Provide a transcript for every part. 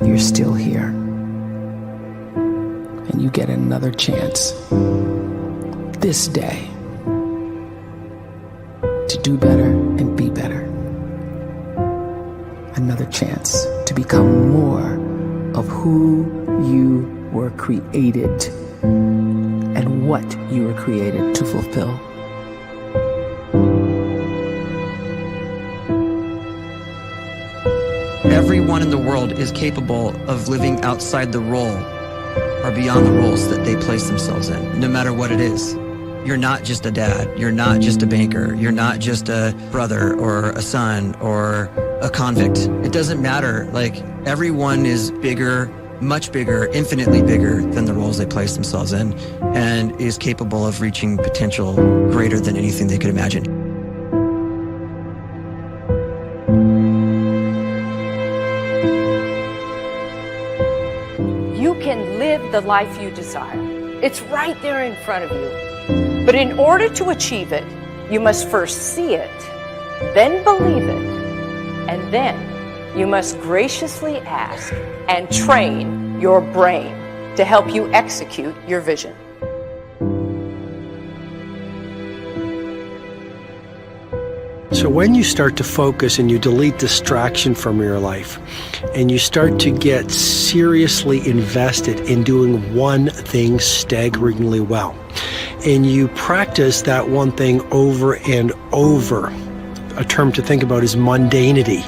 you're still here. And you get another chance this day to do better and be better. Another chance to become more of who you were created and what you were created to fulfill. Everyone in the world is capable of living outside the role or beyond the roles that they place themselves in, no matter what it is. You're not just a dad, you're not just a banker, you're not just a brother or a son or a convict. It doesn't matter. Like, everyone is bigger, much bigger, infinitely bigger than the roles they place themselves in, and is capable of reaching potential greater than anything they could imagine. You can live the life you desire. It's right there in front of you. But in order to achieve it, you must first see it, then believe it, and then you must graciously ask and train your brain to help you execute your vision. So when you start to focus and you delete distraction from your life, and you start to get seriously invested in doing one thing staggeringly well, and you practice that one thing over and over, a term to think about is mundanity.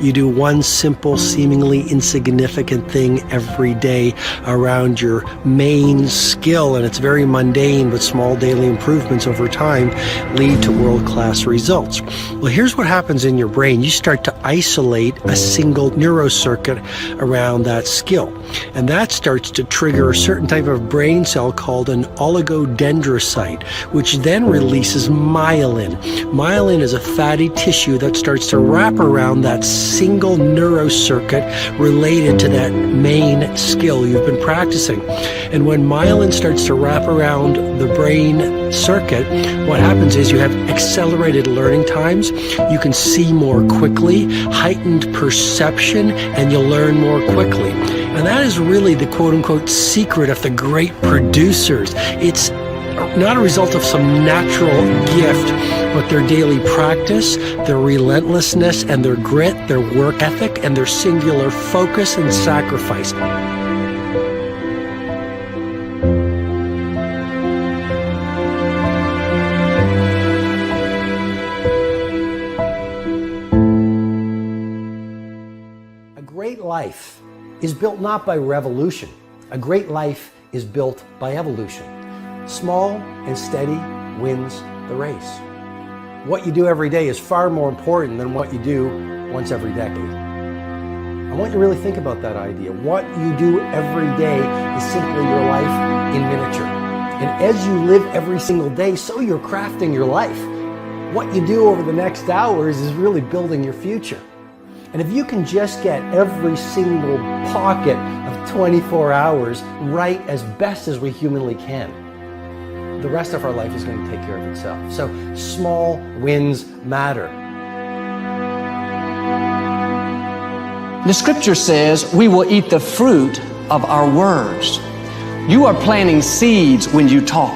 You do one simple, seemingly insignificant thing every day around your main skill, and it's very mundane, but small daily improvements over time lead to world-class results. Well, here's what happens in your brain. You start to isolate a single neurocircuit around that skill, and that starts to trigger a certain type of brain cell called an oligodendrocyte, which then releases myelin. Myelin is a fatty tissue that starts to wrap around that single neurocircuit related to that main skill you've been practicing. And when myelin starts to wrap around the brain circuit, what happens is you have accelerated learning times, you can see more quickly, heightened perception, and you'll learn more quickly. And that is really the quote-unquote secret of the great producers. It's not a result of some natural gift, but their daily practice, their relentlessness and their grit, their work ethic, and their singular focus and sacrifice. A great life is built not by revolution. A great life is built by evolution. Small and steady wins the race. What you do every day is far more important than what you do once every decade. I want you to really think about that idea. What you do every day is simply your life in miniature. And as you live every single day, so you're crafting your life. What you do over the next hours is really building your future. And if you can just get every single pocket of 24 hours right as best as we humanly can, the rest of our life is going to take care of itself. So small wins matter. The scripture says we will eat the fruit of our words. You are planting seeds when you talk.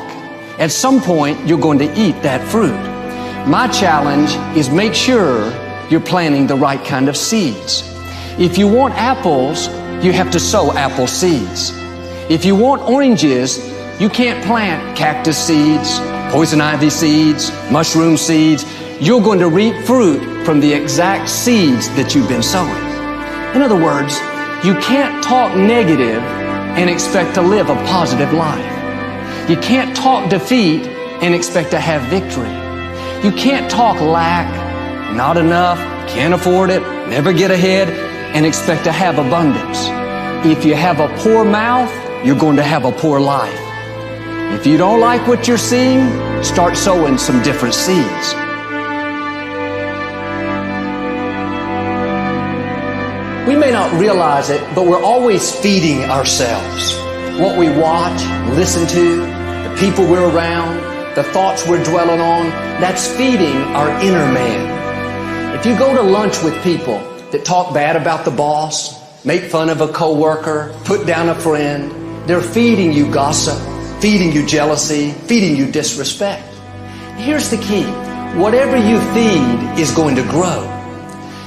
At some point, you're going to eat that fruit. My challenge is make sure you're planting the right kind of seeds. If you want apples, you have to sow apple seeds. If you want oranges, you can't plant cactus seeds, poison ivy seeds, mushroom seeds. You're going to reap fruit from the exact seeds that you've been sowing. In other words, you can't talk negative and expect to live a positive life. You can't talk defeat and expect to have victory. You can't talk lack, not enough, can't afford it, never get ahead, and expect to have abundance. If you have a poor mouth, you're going to have a poor life. If you don't like what you're seeing, start sowing some different seeds. We may not realize it, but we're always feeding ourselves. What we watch, listen to, the people we're around, the thoughts we're dwelling on, that's feeding our inner man. If you go to lunch with people that talk bad about the boss, make fun of a coworker, put down a friend. They're feeding you gossip, feeding you jealousy, feeding you disrespect. Here's the key. Whatever you feed is going to grow.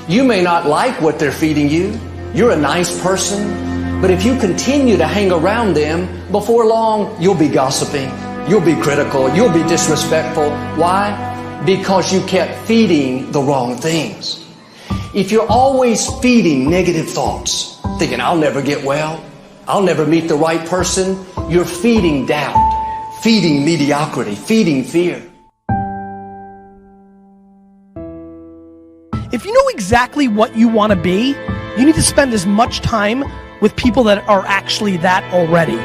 You may not like what they're feeding you. You're a nice person. But if you continue to hang around them, before long, you'll be gossiping. You'll be critical. You'll be disrespectful. Why? Because you kept feeding the wrong things. If you're always feeding negative thoughts, thinking, I'll never get well, I'll never meet the right person, you're feeding doubt, feeding mediocrity, feeding fear. If you know exactly what you want to be, you need to spend as much time with people that are actually that already.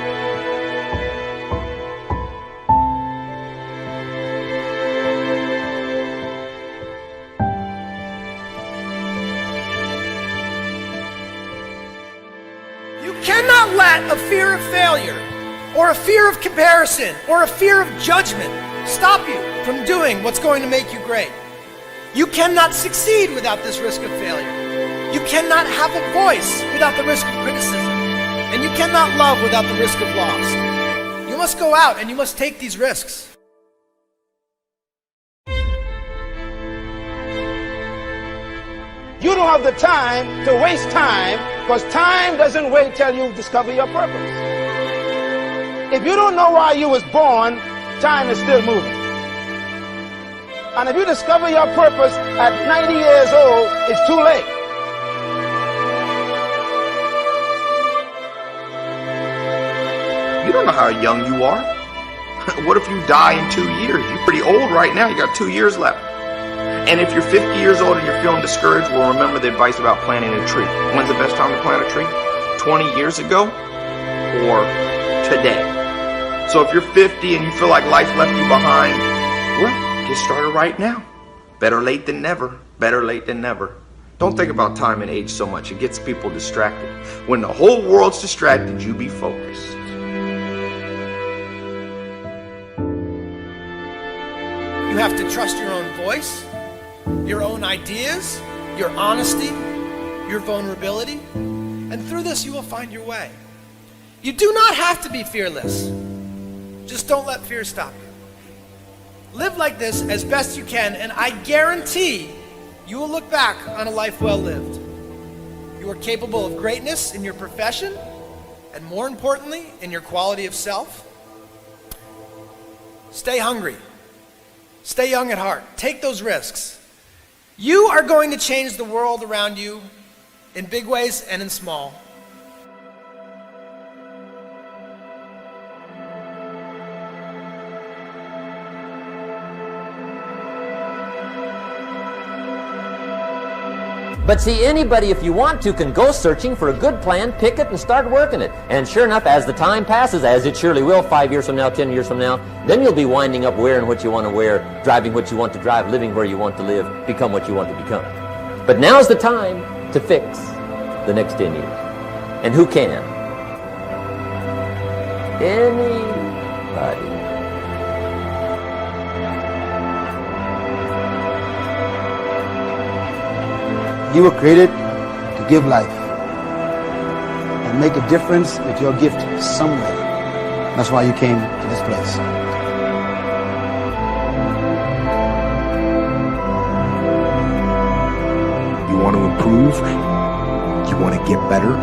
You cannot let a fear of failure, or a fear of comparison, or a fear of judgment stop you from doing what's going to make you great. You cannot succeed without this risk of failure. You cannot have a voice without the risk of criticism. And you cannot love without the risk of loss. You must go out and you must take these risks. You don't have the time to waste time, because time doesn't wait till you discover your purpose. If you don't know why you was born, time is still moving. And if you discover your purpose at 90 years old, it's too late. You don't know how young you are. What if you die in 2 years? You're pretty old right now. You got 2 years left. And if you're 50 years old and you're feeling discouraged, well, remember the advice about planting a tree. When's the best time to plant a tree? 20 years ago or today? So if you're 50 and you feel like life left you behind, well, get started right now. Better late than never. Better late than never. Don't think about time and age so much. It gets people distracted. When the whole world's distracted, you be focused. You have to trust your own voice, your own ideas, your honesty, your vulnerability, and through this you will find your way. You do not have to be fearless. Just don't let fear stop you. Live like this as best you can, and I guarantee you will look back on a life well lived. You are capable of greatness in your profession, and more importantly, in your quality of self. Stay hungry. Stay young at heart. Take those risks. You are going to change the world around you in big ways and in small. But see, anybody, if you want to, can go searching for a good plan, pick it, and start working it. And sure enough, as the time passes, as it surely will 5 years from now, 10 years from now, then you'll be winding up wearing what you want to wear, driving what you want to drive, living where you want to live, become what you want to become. But now's the time to fix the next 10 years. And who can? Anybody. You were created to give life and make a difference with your gift somewhere. That's why you came to this place. You want to improve? You want to get better?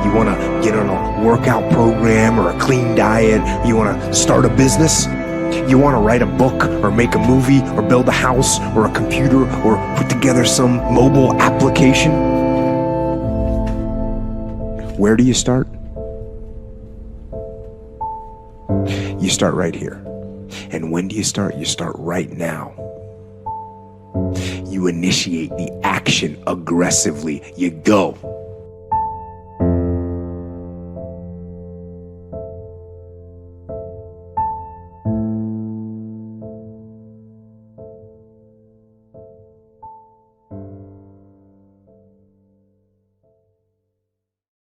You want to get on a workout program or a clean diet? You want to start a business? You want to write a book or make a movie or build a house or a computer or put together some mobile application? Where do you start? You start right here. And when do you start? You start right now. You initiate the action aggressively. You go.